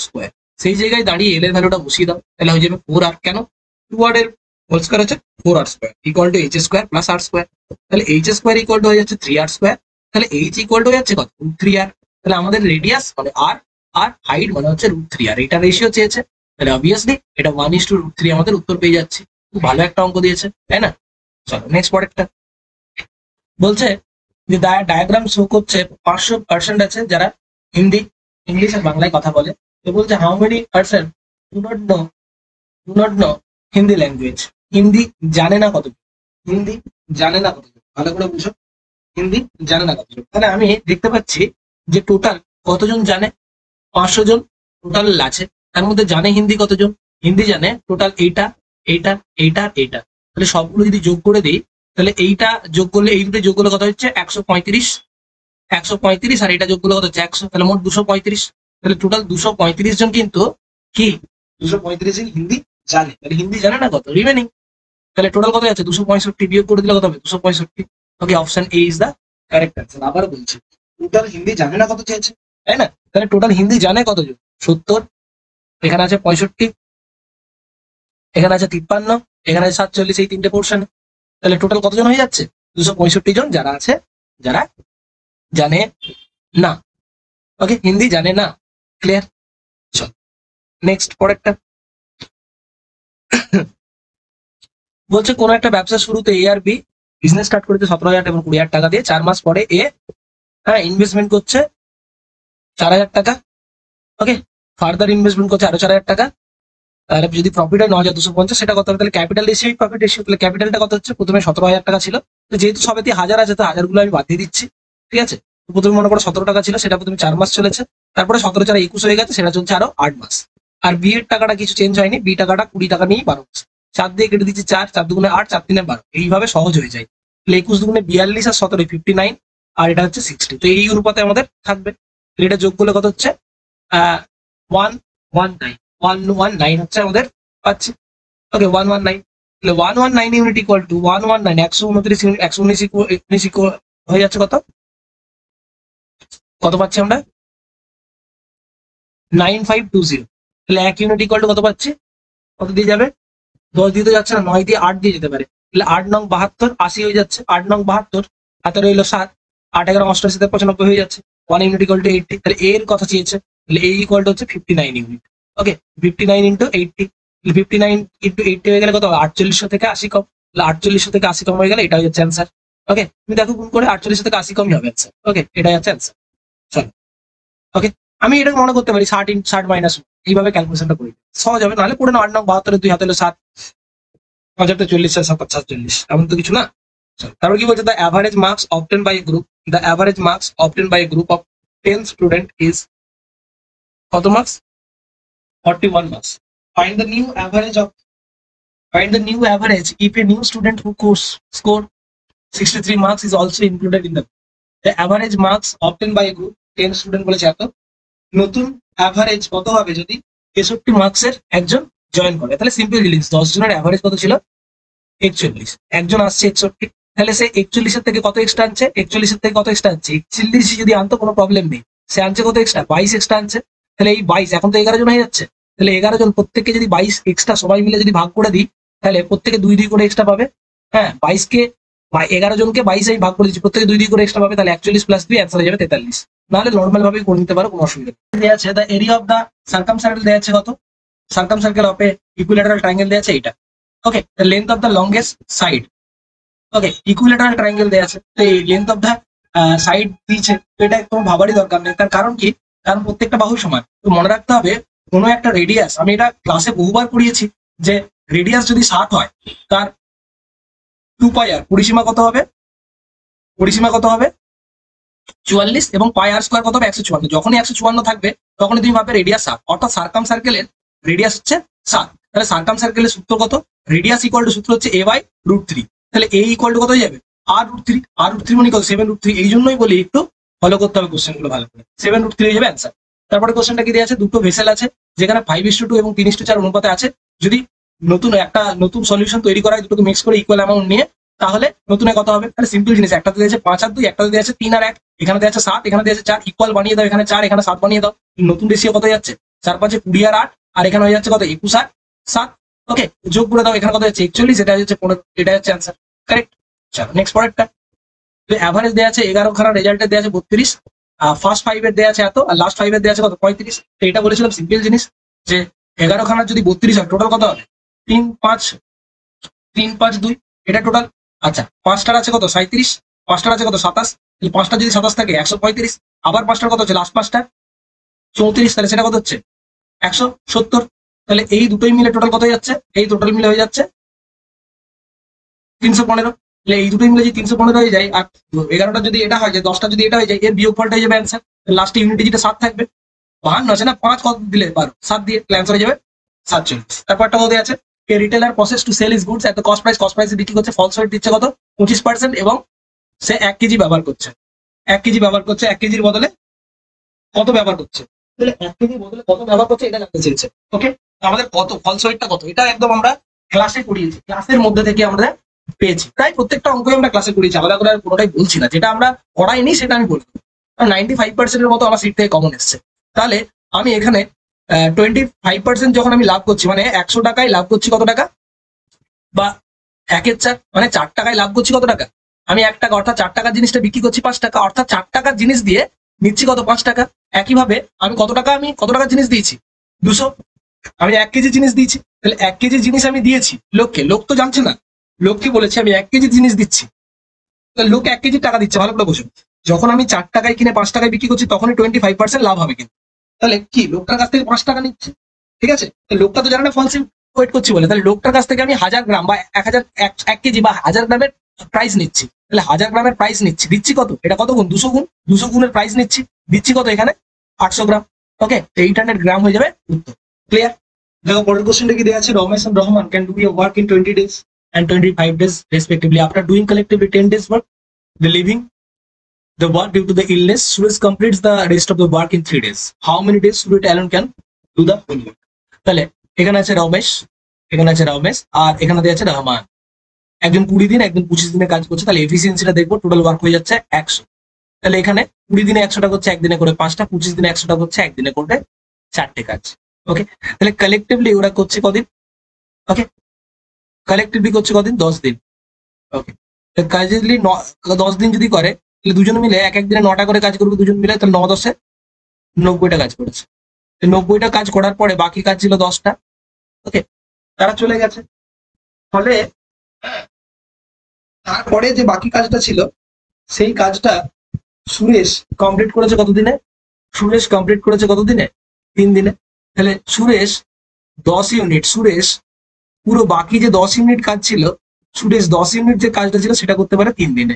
সেই জায়গায় দাঁড়িয়ে এল এর ভ্যালুটা বসিয়ে দাও, তাহলে হয়ে যাবে 4r। কেন? 2r এর হোল স্কয়ার হচ্ছে 4r² = h² + r²। তাহলে h² হয়ে যাচ্ছে 3r²। তাহলে h হয়ে যাচ্ছে কত? √3r। তাহলে আমাদের রেডিয়াস মানে r, আর হাইট মানে হচ্ছে √3r। এটা রেশিও চেয়েছে, তাহলে অবভিয়াসলি এটা 1:√3 আমাদের উত্তর পেয়ে যাচ্ছি। খুব ভালো একটা অঙ্ক দিয়েছে, তাই না? চলো নেক্সট পরেরটা বলছে যে ডায়াগ্রাম শো করছে 500% আছে যারা হিন্দি, ইংলিশ আর বাংলায় কথা বলে। তো বলছে how many percent do not know Hindi language. Hindi জানে না কত? ভালো করে বুঝো, হিন্দি জানে না কতজন। তাহলে আমি দেখতে পাচ্ছি যে টোটাল কতজন জানে? 500 জন টোটাল আছে। তার মধ্যে জানে হিন্দি কতজন? হিন্দি জানে টোটাল এইটা। তাহলে সবগুলো যদি যোগ করে দিই তাহলে এইটা যোগ করলে এই দুটো যোগ করলে কত হচ্ছে 135 আর এটা যোগ করলে কত হচ্ছে 100, তাহলে মোট 235। তাহলে টোটাল 235 জন কিন্তু কি 235 জন হিন্দি জানে। তাহলে হিন্দি জানে না কত রিমেনিং, তাহলে টোটাল কত আছে 265 বিয়োগ করে দিলে কত হবে 265। Okay, option A is the correct answer. আবার বলছি টোটাল হিন্দি জানে না কত চেয়েছে, তাই না? তাহলে টোটাল হিন্দি জানে কতজন? 70, এখানে আছে 65, এখানে আছে 53, এখানে আছে 47, এই তিনটে পোর্শন। তাহলে টোটাল কতজন হয়ে যাচ্ছে 265 জন যারা আছে যারা জানে না। ওকে, হিন্দি জানে না। ক্লিয়ার? চল নেক্সট পরেরটা। বলছে কোন একটা ব্যবসা শুরুতে এ আর বি বিজনেস স্টার্ট করেছে 17,000 এবং 20,000 টাকা দিয়ে। 4 মাস পরে এ ইনভেস্টমেন্ট করছে 4,000 টাকা। ওকে, ফার্দার ইনভেস্টমেন্ট করছে আরো 4,000 টাকা। তাহলে যদি প্রফিট হয় 9,250, সেটা কত হবে? তাহলে ক্যাপিটাল রেশিও প্রফিট রেশিও, তাহলে ক্যাপিটালটা কত হচ্ছে? প্রথমে 17,000 টাকা ছিল, তো যেহেতু সবেতে 1000 আছে তো 1000 গুলো আমি বাদ দিয়ে দিচ্ছি। ঠিক আছে, তো প্রথমে মনে করো 17 টাকা ছিল, সেটা প্রথমে 4 মাস চলেছে, তারপরে 17 4 21 হয়ে গেছে, সেটা চলছে আরো 8 মাস। আর বি এর টাকাটা কিছু চেঞ্জ হয়নি, বি টাকাটা 20 টাকা নিয়েই 12 মাস। 4 দিয়ে কেটে দিচ্ছি 4, 4 দুগুণে 8, 4 তিনে 12, এইভাবে সহজ হয়ে যায়। তাহলে 21 দুগুণে 42 আর 17 59, আর এটা হচ্ছে 60। তো এই অনুপাতে আমাদের থাকবে। এটা যোগ করলে কত হচ্ছে 119 হচ্ছে আমাদের পাচ্ছি। ওকে, 119, তাহলে 119 ইউনিট ইকুয়াল টু 119 129 ইউনিট 119 হয়ে যাচ্ছে কত কত পাচ্ছি আমরা 9520। তাহলে 1 ইউনিট ইকুয়াল টু কত পাচ্ছি? কত দিয়ে যাবে? 10 দিয়ে তো যাচ্ছে না, 9 দিয়ে 8 দিয়ে যেতে পারে। তাহলে 8 নং 72 80 হয়ে যাচ্ছে। 8 নং 72 হাতে রইলো 7, 8 11 88 95 হয়ে যাচ্ছে। 1 ইউনিট ইকুয়াল টু 80। তাহলে এ এর কথা চেয়েছে, তাহলে এ ইকুয়াল টু হচ্ছে 59 ইউনিট। ওকে, 59 ইন্টু 80, 59 ইন্টু 80 হয়ে গেলে কত? 4800 থেকে 80 কম। তাহলে 4800 থেকে 80 কম হয়ে গেলে এটা হচ্ছে অ্যান্সার। ওকে, তুমি দেখো গুণ করে 4800 থেকে 80 কমই হবে অ্যান্সার। ওকে, এটাই হচ্ছে অ্যান্সার। চলো, ওকে, আমি এটা মনে করতে পারি 60 মাইনাস, এইভাবে ক্যালকুলেশনটা করি, সহজ হবে। নাহলে পড়ে না 8 নং 72 2 হাতে হলো 7, 40 40 47 এমন তো কিছু না। তারপর কি বলছে? The average marks obtain by group, the average marks obtain by group of 10 student is কত marks? 41 marks. Find the new average if a new student who scored 63 marks is also included in the average marks obtained by a group 10 student বলেছে এত। নতুন অ্যাভারেজ কত হবে যদি 63 মার্কসের একজন জয়েন করে? তাহলে সিম্পল জিনিস, 10 জনের অ্যাভারেজ কত ছিল? 41, একজন আসছে 61, তাহলে সে 41 এর থেকে কত এক্সট্রা আনছে? 41 এর থেকে কত এক্সট্রা আনছে? 41 যদি আনতো কোনো প্রবলেম নেই, সে আনছে কত এক্সট্রা? 22 এক্সট্রা আনছে। তাহলে এই 22, এখন তো 11 জন হয়ে যাচ্ছে, তাহলে 11 জন প্রত্যেককে যদি 22 এক্সট্রা সবাই মিলে যদি ভাগ করে দিই, তাহলে প্রত্যেকে 2 2 করে এক্সট্রা পাবে। হ্যাঁ, 22 কে 11 জনকে 22 আমি ভাগ করে দিচ্ছি, প্রত্যেকে 2 2 করে এক্সট্রা পাবে, তাহলে 41 প্লাস 2 অ্যান্সার হয়ে যাবে 43। নাহলে নর্মাল ভাবে করে নিতে পারো, কোনো অসুবিধা নেই। দেওয়া আছে the area of the circum circle, দেওয়া আছে কত? Circum circle of a equilateral triangle দেওয়া আছে এইটা। Okay, the length of the longest side. Okay, equilateral triangle দেওয়া আছে, তো এই লেন্থ অফ দ্য সাইড দিয়েছে, তো এটা একদম ভাবারই দরকার নেই। তার কারণ কি? কারণ প্রত্যেকটা বাহু সমান। তো মনে রাখতে হবে কোনো একটা রেডিয়াস, আমি এটা ক্লাসে বহুবার পড়িয়েছি, যে রেডিয়াস যদি 60 হয় তার 2 পাই আর পরিসীমা কত হবে? পরিসীমা কত হবে 44, এবং পাই আর স্কোয়ার কত হবে 154। যখনই 154 থাকবে তখনই তুমি ভাববে রেডিয়াস 7, অর্থাৎ সার্কাম সার্কেলের রেডিয়াস হচ্ছে 7। তাহলে সার্কাম সার্কেলের সূত্র কত? রেডিয়াস ইকুয়াল টু সূত্র হচ্ছে a বাই √3। তাহলে a ইকুয়াল টু কত হয়ে যাবে? r√3। r√3 মানে কত? 7√3। এই জন্যই বলি একটু ফলো করতে হবে কোশ্চেন গুলো ভালো করে। 7√3 হয়ে যাবে অ্যান্সার। তারপরে কোশ্চেনটা কি দেওয়া আছে? দুটো ভেসেল আছে যেখানে 5:2 এবং 3:4 অনুপাতে আছে। যদি নতুন সলিউশন তৈরি করা হয়, দুটোকে মিক্স করে ইকুয়াল অ্যামাউন্ট নিয়ে, তাহলে নতুনে কত হবে? তাহলে সিম্পল জিনিস, একটাতে দিয়েছে 5 আর 2, একটাতে দিয়েছে 3 আর 1, এখানে দিয়েছে 7, এখানে দিয়েছে 4, ইকুয়াল বানিয়ে দাও, এখানে 4 এখানে 7 বানিয়ে দাও। নতুন রেশিও কত যাচ্ছে? 4 5 20 আর 8, আর এখানে হয়ে যাচ্ছে কত? 21 আর 7। ওকে, যোগ করে দাও, এখানে কত হচ্ছে? 41, এটা হচ্ছে 15, এটা হচ্ছে অ্যান্সার। কারেক্ট। চলো নেক্সট পরেরটা। তো অ্যাভারেজ দেওয়া আছে 11 খানা, রেজাল্টের দেওয়া আছে 32, ফার্স্ট 5 এর দেওয়া আছে এত, আর লাস্ট 5 এর দেওয়া আছে কত? 35। তো এটা বলেছিলাম সিম্পল জিনিস, যে 11 খানার যদি 32 হয় টোটাল কত হবে? 3 5 2, এটা টোটাল। আচ্ছা, 5টার আছে কত? 37, 5টার আছে কত? 27। এই 5টা যদি 27 থাকে 135, আবার 5টার কত হচ্ছে? লাস্ট 5টা 34, তাহলে সেটা কত হচ্ছে? 170। তাহলে এই দুটোই মিলে টোটাল কত হয়ে যাচ্ছে? এই টোটাল মিলে হয়ে যাচ্ছে 315। তাহলে এই দুটোই মিলে যদি 315 হয়ে যায়, আর 11টা যদি এটা হয় যায়, 10টা যদি এটা হয়ে যায়, এর বিয়োগফলটা হয়ে যাবে অ্যান্সার। লাস্টে ইউনিটে যেটা 7 থাকবে, 52 আছে না, 5 কত দিলে 12, 7 দিয়ে অ্যান্সার হয়ে যাবে 47। তারপরটা কত আছে? A retailer process to sell is goods এত কস্ট প্রাইসে বিক্রি করছে, ফলস ওয়েট দিচ্ছে কত 25% এবং সে 1 কেজি ব্যবহার করছে, 1 কেজি ব্যবহার করছে, 1 কেজির বদলে কত ব্যবহার করছে, তাহলে 1 কেজির বদলে কত ব্যবহার করছে এটা জানতে চেয়েছে। ওকে, আমাদের কত ফলস ওয়েটটা কত এটা একদম আমরা ক্লাসে পড়িয়েছি, ক্লাসের মধ্যে থেকে আমরা পেয়েছি, প্রায় প্রত্যেকটা অঙ্কই আমরা ক্লাসে পড়িয়েছি, আলাদা করে আর কোনোটাই বলছি না, যেটা আমরা পড়াইনি সেটা আমি বলবো। 95% এর মতো আমার সিট থেকে কমন এসছে। তাহলে আমি এখানে 25% যখন আমি লাভ করছি, মানে 100 টাকায় লাভ করছি কত টাকা, বা 1/4 মানে 4 টাকায় লাভ করছি কত টাকা, আমি 1 টাকা অর্থাৎ 4 টাকার জিনিসটা বিক্রি করছি 5 টাকা, অর্থাৎ 4 টাকার জিনিস দিয়ে নিচ্ছি কত 5 টাকা। একইভাবে আমি কত টাকার জিনিস দিয়েছি 200, আমি 1 কেজি জিনিস দিয়েছি, তাহলে 1 কেজি জিনিস আমি দিয়েছি লোককে, লোক তো জানছে না, লোককে বলেছি আমি 1 কেজি জিনিস দিচ্ছি, তাহলে লোক 1 কেজি টাকা দিচ্ছে, ভালো করে বুঝুন। যখন আমি 4 টাকায় কিনে 5 টাকায় বিক্রি করছি তখনই 25% লাভ হবে, কিন্তু তাহলে কি লোকটার কাছ থেকে 5 টাকা নিচ্ছে, ঠিক আছে, লোকটা তো জানে না ফলস ওয়েট করছি বলে, তাহলে লোকটার কাছ থেকে আমি 1000 গ্রাম বা 1 কেজি বা 1000 গ্রামের প্রাইস নিচ্ছি, তাহলে 1000 গ্রামের প্রাইস দিচ্ছি কত, এটা কত গুণ 200 গুণের প্রাইস দিচ্ছি কত এখানে 800 গ্রাম। ওকে, 800 গ্রাম হয়ে যাবে উত্তর। ক্লিয়ার? দেখো পরের কোশ্চেনটা কি দেওয়া আছে, Ramesh and Rahman can do a work in 20 days and 25 days respectively. After doing collectively 10 days work, the leaving the work due to the illness, Suresh completes the rest of the work in 3 days. How many days Suresh alone can do the whole work? তাহলে এখানে আছে রমেশ, আর এখানে দেওয়া আছে রহমান, একজন 20 দিন একজন 25 দিনে কাজ করছে, তাহলে এফিসিয়েন্সিটা দেখবো, টোটাল ওয়ার্ক হয়ে যাচ্ছে 100। তাহলে এখানে 20 দিনে 100টা করছে, একদিনে করে 5টা, 25 দিনে 100টা করছে, একদিনে করবে 4টে কাজ। ওকে, তাহলে কালেকটিভলি ওরা করছে কদিন, ওকে কালেকটিভলি করছে কদিন 10 দিন। ওকে, কাজেরলি 10 দিন যদি করে তাহলে দুজন মিলে এক দিনে 9টা করে কাজ করবে, দুজন মিলে, তাহলে 9 10 90টা কাজ করেছে। 90টা কাজ করার পরে বাকি কাজ ছিল 10টা। ওকে, তারা চলে গেছে, ফলে তারপরে যে বাকি কাজটা ছিল সেই কাজটা সুরেশ কমপ্লিট করেছে কত দিনে, 3 দিনে। তাহলে সুরেশ 10 ইউনিট, সুরেশ পুরো বাকি যে 10 ইউনিট কাজ ছিল, সুরেশ 10 ইউনিট যে কাজটা ছিল সেটা করতে পারে 3 দিনে।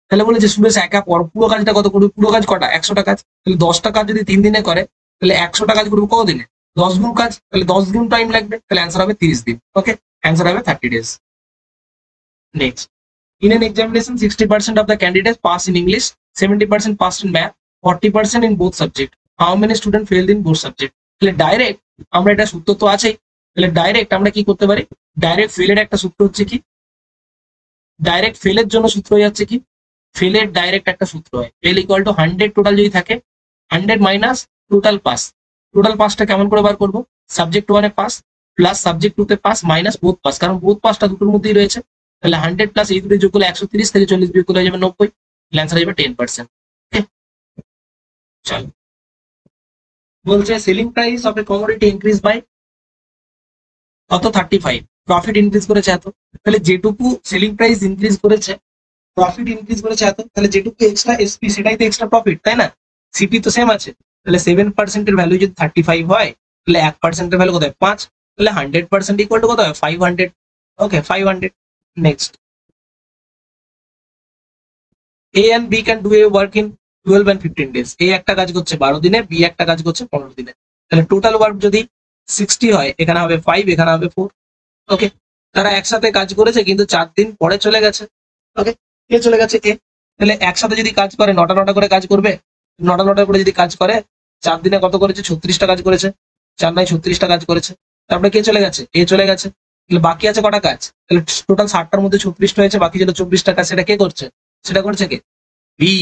তাহলে বলে যে সুরেশ একা পুরো কাজটা কত করবে, পুরো কাজ কটা 100টা কাজ, তাহলে 10টা কাজ যদি 3 দিনে করে তাহলে 100টা কাজ করবে কত দিনে, 10 গুণ কাজ, তাহলে 10 গুণ টাইম লাগবে, তাহলে অ্যান্সার হবে 30 দিন। ওকে, অ্যান্সার হবে 30 days। Next, in an examination 60% of the candidates pass in English, 70% passed in math, 40% in both subject. How many students failed in both subject? তাহলে ডাইরেক্ট আমরা এটা সূত্র তো আছেই, তাহলে ডাইরেক্ট আমরা কি করতে পারি, ডাইরেক্ট ফেলের একটা সূত্র হচ্ছে কি, ডাইরেক্ট ফেলের জন্য সূত্র হয়ে যাচ্ছে কি, ফেলের ডাইরেক্ট একটা সূত্র হয় ফেল ইকুয়াল টু 100 টোটাল যদি থাকে, 100 মাইনাস টোটাল পাস। টোটাল পাসটা কেমন করে বার করবো, সাবজেক্ট 1 পাস প্লাস সাবজেক্ট 2 তে পাস মাইনাস বোথ পাস, কারণ বোথ পাসটা দুটোর মধ্যেই রয়েছে। তাহলে 100 প্লাস এই দুটো যোগ করলে 130, থেকে 40 বিয়োগ করলে হয়ে যাবে 90, অ্যান্সার হয়ে যাবে 10%। চলো, বলছে selling price of a commodity increase by কত 35, প্রফিট ইনক্রিজ করেছে এত, তাহলে যেটুকু সেলিং প্রাইস ইনক্রিজ করেছে প্রফিট ইনক্রিজ করেছে এত, তাহলে যেটুকু এক্সট্রা এসপি সেটাই তো এক্সট্রা প্রফিট, তাই না, সিপি তো সেম আছে, তাহলে 7% এর ভ্যালু যদি 35 হয় তাহলে 1% এর ভ্যালু কত হয় 5, তাহলে 100% ইকুয়াল টু কত হয় 500। ওকে, 500। Next, A and B can do a work in 12 and 15 days. A একটা কাজ করছে 12 দিনে, B একটা কাজ করছে 15 দিনে, তাহলে টোটাল ওয়ার্ক যদি 60 হয়, এখানে হবে 5, এখানে হবে 4। ওকে, তারা একসাথে কাজ করেছে কিন্তু 4 দিন পরে চলে গেছে। ওকে, কে চলে গেছে, এ। তাহলে একসাথে যদি কাজ করে 9টা করে কাজ করবে, 9টা করে যদি কাজ করে 4 দিনে কত করেছে 36টা কাজ করেছে, 4 নয় 36টা কাজ করেছে। তারপরে কে চলে গেছে, এ চলে গেছে, তাহলে বাকি আছে কটা কাজ, তাহলে টোটাল 60টার মধ্যে 36টা হয়েছে, বাকি যেটা 24টা কাজ সেটা কে করছে, সেটা করছে কে, বি।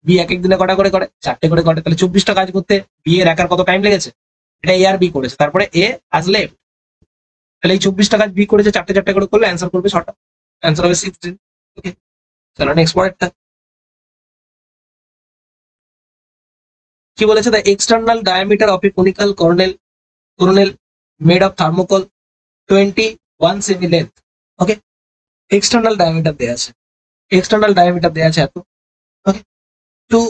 বি এক দিনে কটা করে করে 4টে করে করে, তাহলে 24টা কাজ করতে বি এর একার কত টাইম লেগেছে, এটা এ আর বি করেছে, তারপরে এ আজ লেফট, তাহলে এই 24টা কাজ বি করেছে, 4টে করে করলে অ্যান্সার করবে 6টা, অ্যান্সার হবে 16। ওকে, চলো নেক্সট পরেরটা কি বলেছে, the external diameter of a conical kernel made of thermocol 21 সেমি লেন্থ। ওকে, এক্সটার্নাল ডায়ামিটার দেয়া আছে, এত। ওকে, to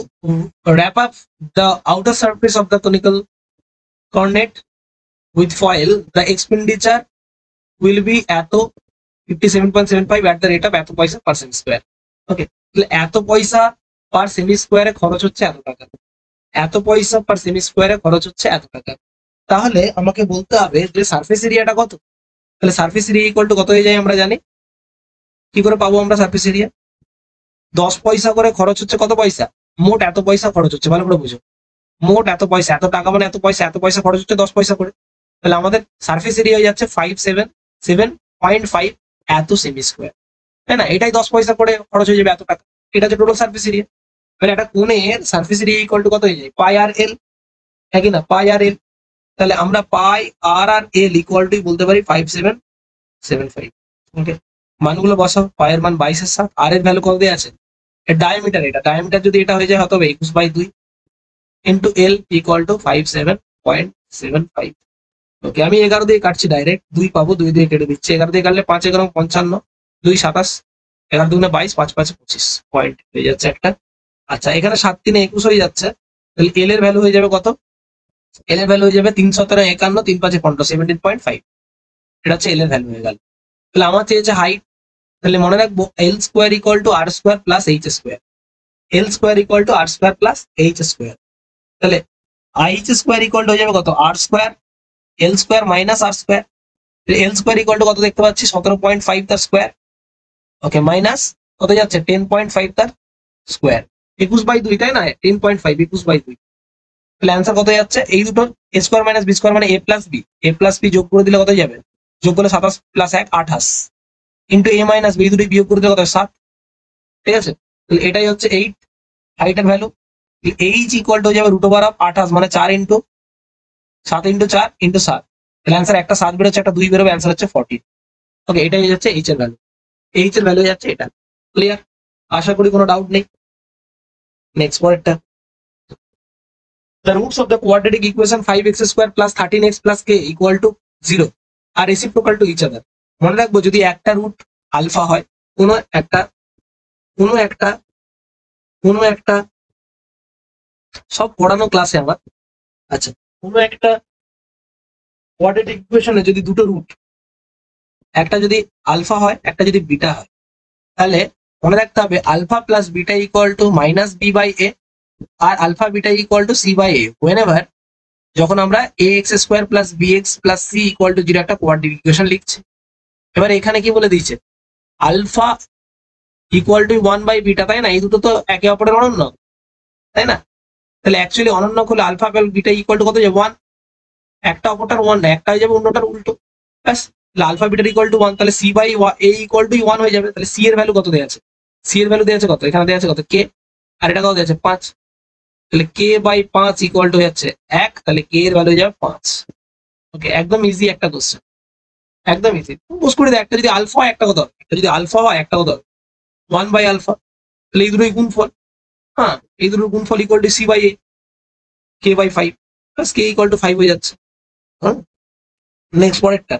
wrap up the outer surface of the conical cornet with foil, the expenditure will be এত 57.75 at the rate of এত পয়সা পার সেমি স্কোয়ার। ওকে, তাহলে এত পয়সা পার সেমি স্কোয়ারে খরচ হচ্ছে এত টাকা, এত পয়সা পার সেমি স্কোয়ারে খরচ হচ্ছে এত টাকা। তাহলে আমাকে বলতে হবে যে সারফেস এরিয়াটা কত, তাহলে সার্ফেস এরিয়া ইকুয়াল টু কত হয়ে যায় আমরা জানি। কি করে পাবো আমরা সার্ফেস এরিয়া? 10 পয়সা করে খরচ হচ্ছে, কত পয়সা? মোট এত পয়সা খরচ হচ্ছে, ভালো করে বুঝো। মোট এত পয়সা, এত টাকা মানে এত পয়সা খরচ হচ্ছে 10 পয়সা করে। তাহলে আমাদের সার্ফেস এরিয়া হয়ে যাচ্ছে 577.5 এত সেমি স্কোয়ার, তাই না? এটাই 10 পয়সা করে খরচ হয়ে যাবে এত টাকা। এটা হচ্ছে টোটাল সার্ফেস এরিয়া। তাহলে একটা কোণের সার্ফেস এরিয়া ইকুয়াল টু কত হয়ে যায়? পাই আর এল, হ্যাঁ কি না? পাই আর এল। তাহলে আমরা পাই আর এল ইকুয়াল টু বলতে পারি 5775। ওকে, মানগুলো বসাও। পাই এর মান 22/7, আর এর ভ্যালু কত দেওয়া আছে? ডায়ামিটার, এটা ডায়ামিটার যদি এটা হয়ে যায় হতে হবে 21/2 ইন্টু এল ইকুয়াল টু 57.75। ওকে, আমি 11 দিয়ে কাটছি ডাইরেক্ট, 2 পাবো, 2 দিয়ে কেটে দিচ্ছি। 11 দিয়ে কাটলে 5 11 55, 2 27, 11 2 22, 5 5 25 পয়েন্ট হয়ে যাচ্ছে একটা। আচ্ছা, এখানে 7 3 21 হয়ে যাচ্ছে। তাহলে এল এর ভ্যালু হয়ে যাবে কত? এল এর ভ্যালু হয়ে যাবে 3 17 51, 3 5 15, 17.5। এটা হচ্ছে এল এর ভ্যালু হয়ে গেল। তাহলে আমার চেয়েছে হাইট। তাহলে মনে রাখবো L square equal to R square plus H square. L square equal to R square plus H square. তাহলে এইচ স্কোয়ার ইকুয়াল টু হয়ে যাবে কত? R square L square minus R square. L square equal to কত দেখতে পাচ্ছি? 17.5 তার স্কোয়ার। ওকে, মাইনাস কত যাচ্ছে? 10.5 তার স্কোয়ার। 21/2, তাই না? 10.5 21/2। তাহলে অ্যান্সার কত যাচ্ছে? এই দুটো এ স্কোয়ার মাইনাস বি স্কোয়ার মানে এ প্লাস বি। এ প্লাস বি যোগ করে দিলে কত যাবে? যোগ করলে 27 প্লাস 1 28 ইন্টু এ মাইনাস বি, দুটোই বিয়োগ করে দিলে কত? 7। ঠিক আছে, তাহলে এটাই হচ্ছে 8 হাইটের ভ্যালু। এইচ ইকুয়াল টু হয়ে যাবে √ 28 মানে 4 ইন্টু 7 ইন্টু 4 ইন্টু 7। তাহলে অ্যান্সার একটা 7 বেরোচ্ছে, একটা 2 বেরোবে, অ্যান্সার হচ্ছে 14। ওকে, এটাই হচ্ছে এইচ এর ভ্যালু। এইচ এর ভ্যালু যাচ্ছে এটা। ক্লিয়ার? আশা করি কোনো ডাউট নেই। নেক্সট পরেরটা, the roots of the quadratic equation 5x square plus 13x plus k equal to 0 are reciprocal to each other। মনে রাখবো যদি একটা রুট আলফা হয়, কোনো একটা সব পড়ানো ক্লাসে আমার। আচ্ছা, কোনো একটা কোয়াড্রেটিক ইকুয়েশনে যদি দুটো রুট, একটা যদি আলফা হয় একটা যদি বিটা হয়, তাহলে মনে রাখতে হবে alpha plus beta equal to minus B by A, আর alpha beta equal to C by A. whenever যখন আমরা A x square plus B x plus C equal to 0 একটা কোয়াড্রেটিক ইকুয়েশন লিখছি। এবার এখানে কি বলে দিয়েছে? Alpha equal to 1 by beta, তাই না? এই দুটো তো একে অপরের অনন্য, তাই না? তাহলে অ্যাকচুয়ালি অনন্য হলে alpha plus beta equal to কত যাবে? 1। একটা অপরটার 1 না, একটা হয়ে যাবে অন্যটার উল্টো। ব্যাস, তাহলে আলফা বিটার ইকুয়াল টু 1, তাহলে C by A equal to 1 হয়ে যাবে। তাহলে সি এর ভ্যালু কত দেওয়া আছে? সি এর ভ্যালু দেওয়া আছে কত? এখানে দেওয়া আছে কত? কে। আর এটা কত দেওয়া আছে? 5। তাহলে কে বাই 5 ইকুয়াল টু হয়ে যাচ্ছে 1। তাহলে কে এর ভ্যালু হয়ে যাবে 5। ওকে, একদম ইজি একটা কোশ্চেন, একদম ইজি। পোস্ট করে দেয়, একটা যদি আলফা হয় একটা কত হবে? একটা যদি আলফা হয় একটা কত হবে? 1 বাই আলফা। তাহলে এই দুটোই গুণফল। হ্যাঁ, এই দুটোর গুণফল equal to C by A, K by 5 plus K equal to 5 হয়ে যাচ্ছে। হ্যাঁ, নেক্সট পরেরটা,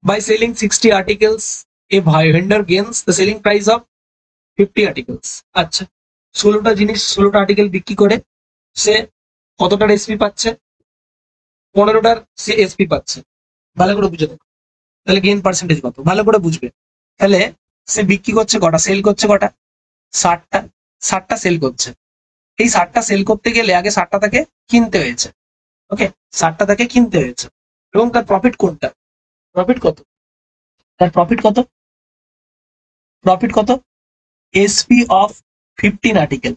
by selling 60 articles a vendor gains the selling price of 50 articles। আচ্ছা, 16টা জিনিস 16টা আর্টিকেল বিক্রি করে সে কতটার এসপি পাচ্ছে? 15টার সে এসপি পাচ্ছে। ভালো করে বুঝে দেখো, তাহলে গেইন পার্সেন্টেজ কত ভালো করে বুঝবে। তাহলে সে বিক্রি করছে কটা, সেল করছে কটা? 60টা। 60টা সেল করছে। এই 60টা সেল করতে গেলে আগে 60টা তাকে কিনতে হয়েছে। ওকে, 60টা তাকে কিনতে হয়েছে এবং তার প্রফিট কোনটা? প্রফিট কত? তার প্রফিট কত? প্রফিট কত? SP of 15 article.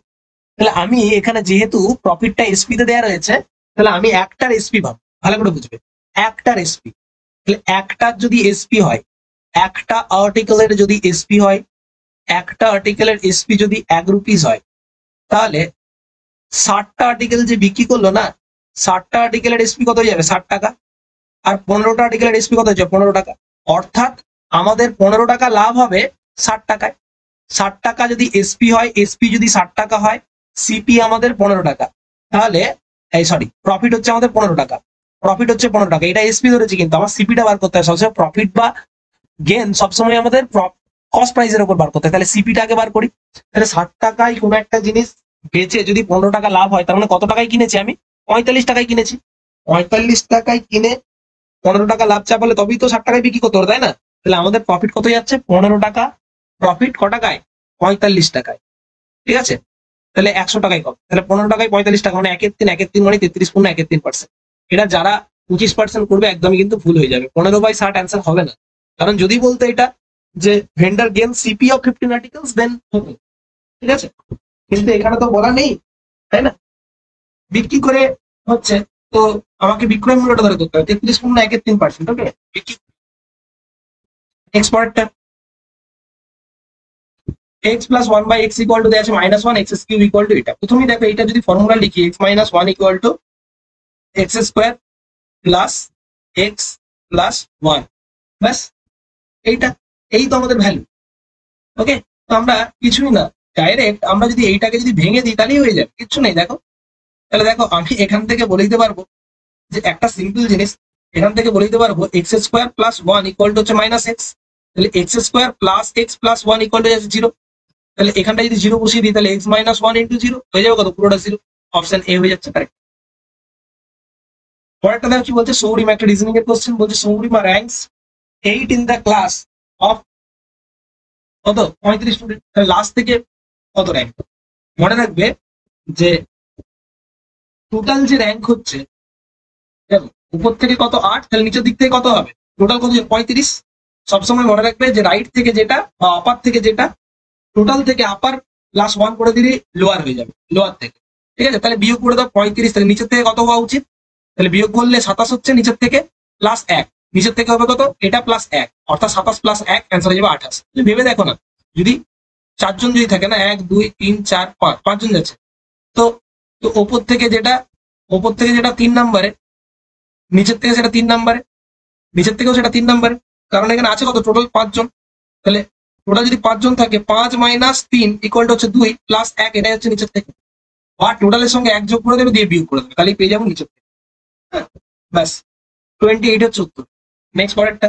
তাহলে আমি এখানে যেহেতু প্রফিটটা এসপি তে দেওয়া রয়েছে, তাহলে আমি একটার এসপি পাবো। ভালো করে বুঝবে, একটার এসপি। তাহলে একটার যদি এসপি হয়, একটা আর্টিকেলের যদি এসপি হয়, একটা আর্টিকেলের এসপি যদি 1 রুপিস হয়, তাহলে 60টা আর্টিকেল যে বিক্রি করলো না, 60টা আর্টিকেলের এসপি কত হয়ে যাবে? 60 টাকা। আর 15টা আর্টিকেলের এসপি কত হয়ে যাবে? 15 টাকা। অর্থাৎ আমাদের 15 টাকা লাভ হবে 60 টাকায়। 60 টাকা যদি এসপি হয়, এসপি যদি 60 টাকা হয়, সিপি আমাদের 15 টাকা। তাহলে এই সরি, প্রফিট হচ্ছে আমাদের 15 টাকা। প্রফিট হচ্ছে 15 টাকা, এটা এসপি ধরেছি, কিন্তু আমার সিপিটা বার করতে হয়। সবসময় প্রফিট বা গেন সবসময় আমাদের কস্ট প্রাইসের উপর বার করতে হয়। তাহলে সিপিটা আগে বার করি। তাহলে 60 টাকায় কোনো একটা জিনিস বেচে যদি 15 টাকা লাভ হয়, তার মানে কত টাকায় কিনেছি আমি? 45 টাকায় কিনেছি। 45 টাকায় কিনে 15 টাকা লাভ চাপালে তবেই তো 60 টাকায় বিক্রি করতে হবে, তাই না? তাহলে আমাদের প্রফিট কত যাচ্ছে? 15 টাকা। প্রফিট ক টাকায়? 45 টাকায়। ঠিক আছে, তাহলে 100 টাকায় কম। তাহলে 15 টাকায় 45 টাকা মানে 1/3 1/3 মানে 33 পূর্ণ 1/3%। এটা যারা 25% করবে, একদমই কিন্তু ভুল হয়ে যাবে। 15/60 অ্যান্সার হবে না, কারণ যদি বলতো এটা যে vendor gain CP of 15 articles then হতো, ঠিক আছে, কিন্তু এখানে তো বলা নেই, তাই না? বিক্রি করে হচ্ছে, তো আমাকে বিক্রয় মূল্যটা ধরে করতে হবে 33.13%। ওকে, এক্সপোর্টটা x plus 1/x equal to দেওয়া আছে -1 x কিউব ইকুয়াল টু এটা। প্রথমেই দেখো এটা যদি ফর্মুলা লিখি x - 1 equal to x square plus x plus 1, ব্যাস এইটা, এই তো আমাদের ভ্যালু। ওকে, তো আমরা কিছুই না, ডাইরেক্ট আমরা যদি এইটাকে যদি ভেঙে দিই তাহলেই হয়ে যাবে, কিচ্ছু নেই। দেখো তাহলে দেখো আমি এখান থেকে বলে দিতে পারবো যে একটা সিম্পল জিনিস, এখান থেকে বলে দিতে পারবো x square plus 1 equal to হচ্ছে -x, তাহলে x square plus x plus 1 equal to 0। তাহলে এখানটা যদি 0 বসিয়ে দিই তাহলে x - 1 ইন্টু 0 হয়ে যাবে কত, পুরোটা 0। অপশন এ হয়ে যাচ্ছে কারেক্ট। পরেরটা দেখো কি বলছে, সৌরিমা, একটা রিজনিং এর কোশ্চেন বলছে Sourima ranks 8 in the class of কত 35 স্টুডেন্ট, তাহলে লাস্ট থেকে কত র্যাঙ্ক। মনে রাখবে যে টোটাল যে র্যাঙ্ক হচ্ছে, দেখো উপর থেকে কত 8, তাহলে নিচের দিক থেকে কত হবে, টোটাল কত 35। সবসময় মনে রাখবে যে রাইট থেকে যেটা বা আপার থেকে যেটা, টোটাল থেকে আপার প্লাস 1 করে দিলে লোয়ার হয়ে যাবে, লোয়ার থেকে, ঠিক আছে। তাহলে বিয়োগ করে দাও 35, তাহলে নিচের থেকে কত হওয়া উচিত, তাহলে বিয়োগ করলে 27 হচ্ছে, নিচের থেকে প্লাস 1, নিচের থেকে হবে কত, এটা প্লাস 1, অর্থাৎ 27 প্লাস 1 অ্যান্সার হয়ে যাবে 28। ভেবে দেখো না, যদি 4 জন যদি থাকে না, 1 2 3 4 5, 5 জন যাচ্ছে, তো তো ওপর থেকে যেটা 3 নম্বরে, নিচের থেকে সেটা 3 নম্বরে, নিচের থেকেও সেটা 3 নম্বরে, কারণ এখানে আছে কত টোটাল 5 জন। তাহলে টোটাল যদি 5 জন থাকে, 5 - 3 ইকুয়াল টু হচ্ছে 2 প্লাস 1, এটাই হচ্ছে নিচের থেকে, বা টোটালের সঙ্গে 1 যোগ করে দেবে দিয়ে বিয়োগ করে দেবে, তাহলেই পেয়ে যাবো নিচের থেকে। ব্যাস 28 হচ্ছে উত্তর। নেক্সট পরেরটা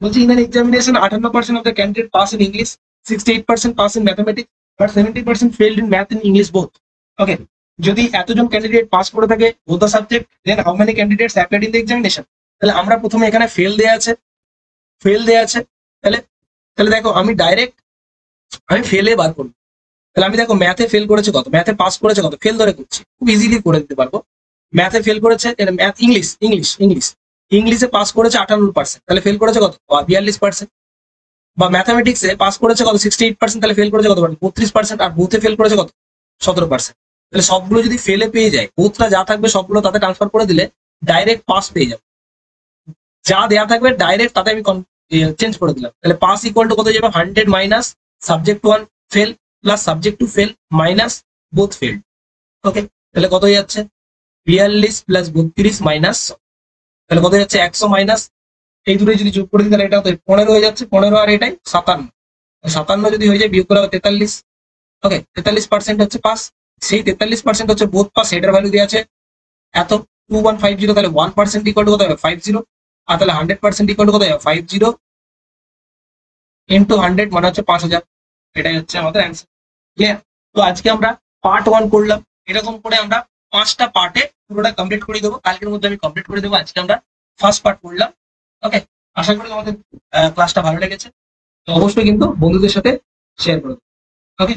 বলছি, in an examination 58% of the candidate pass in English, 68% pass in mathematics, but 70% failed in math in English both. Okay, যদি এতজন ক্যান্ডিডেট পাস করে থাকে both the subject, then how many candidates appeared in the examination. তাহলে আমরা প্রথমে এখানে ফেল দেয়া আছে, তাহলে তাহলে দেখো আমি ডাইরেক্ট আমি ফেলে বার করবো। তাহলে আমি দেখো ম্যাথে ফেল করেছে কত, ম্যাথে পাস করেছে কত, ফেল ধরে করছি, খুব ইজিলি করে দিতে পারবো। ম্যাথে ফেল করেছে, ম্যাথ ইংলিশে পাস করেছে 58%, তাহলে ফেল করেছে কত 42%। বা ম্যাথামেটিক্সে পাস করেছে কত 68%, তাহলে ফেল করেছে কত 32%, আর বোথে ফেল করেছে কত 17%। তাহলে সবগুলো যদি ফেলে পেয়ে যায়, বোথটা যা থাকবে সবগুলো তাতে ট্রান্সফার করে দিলে ডাইরেক্ট পাস পেয়ে যাবে, যা দেয়া থাকবে ডাইরেক্ট তাতে আমি চেঞ্জ করে দিলাম। তাহলে পাস ইকুয়াল টু কত যাবে, 100 minus subject 1 fail plus subject 2 fail minus both fail. Okay, তাহলে কত হয়ে যাচ্ছে 42 প্লাস 32 মাইনাস, তাহলে কত যাচ্ছে 100 মাইনাস এই দুটোই যদি যোগ করে দিই তাহলে এটা 15 হয়ে যাচ্ছে, 15 আর এটাই 57, 57 যদি হয়ে যায় বিয়োগ করা হবে 43। ওকে, 43% হচ্ছে পাস, সেই 43% হচ্ছে বোথ পাস, এটার ভ্যালু দেওয়া আছে এত 2150, তাহলে 1% ইকুয়াল টু কত হবে 50, আর তাহলে 100% ইকুয়াল টু কত হবে 50 ইন্টু 100 মানে হচ্ছে 5000, এটাই হচ্ছে আমাদের অ্যান্সার। ক্লিয়ার? তো আজকে আমরা পার্ট 1 করলাম, এরকম করে আমরা 5টা পার্টে পুরোটা কমপ্লিট করে দেবো, কালকের মধ্যে আমি কমপ্লিট করে দেবো। আজকে আমরা ফার্স্ট পার্ট করলাম। ওকে, আশা করি তোমাদের ক্লাসটা ভালো লেগেছে, তো অবশ্যই কিন্তু বন্ধুদের সাথে শেয়ার করো। ওকে।